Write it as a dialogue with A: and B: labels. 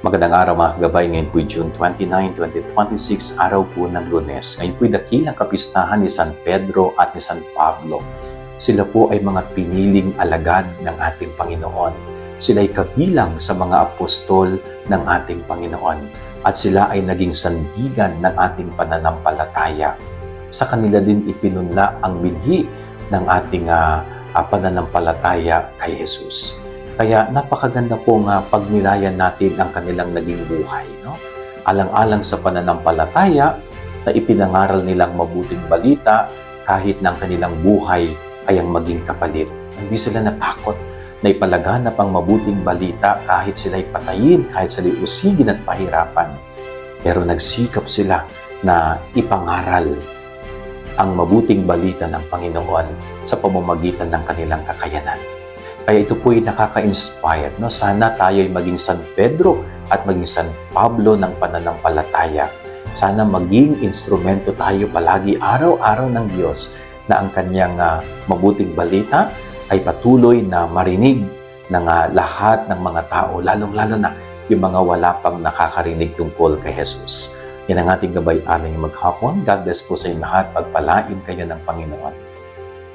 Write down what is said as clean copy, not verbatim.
A: Magandang araw mga kagabay. Ngayon po June 29, 2026, araw po ng Lunes. Ngayon po dakilang kapistahan ni San Pedro at ni San Pablo. Sila po ay mga piniling alagad ng ating Panginoon. Sila ay kabilang sa mga apostol ng ating Panginoon. At sila ay naging sandigan ng ating pananampalataya. Sa kanila din ipinunla ang binhi ng ating pananampalataya kay Jesus. Kaya napakaganda po nga pagnilayan natin ang kanilang naging buhay. No? Alang-alang sa pananampalataya na ipinangaral nilang mabuting balita kahit ng kanilang buhay ay ang maging kapalit. Hindi sila natakot na ipalaganap ang mabuting balita kahit sila'y patayin, kahit sila'y usigin at pahirapan. Pero nagsikap sila na ipangaral ang mabuting balita ng Panginoon sa pamamagitan ng kanilang kakayanan. Kaya ito po'y nakaka-inspire. No? Sana tayo'y maging San Pedro at maging San Pablo ng pananampalataya. Sana maging instrumento tayo palagi araw-araw ng Diyos na ang kanyang mabuting balita ay patuloy na marinig ng lahat ng mga tao, lalong-lalo na yung mga wala pang nakakarinig tungkol kay Jesus. Yan ang ating gabay-alang maghapon. God bless po sa inyo lahat. Pagpalain kayo ng Panginoon.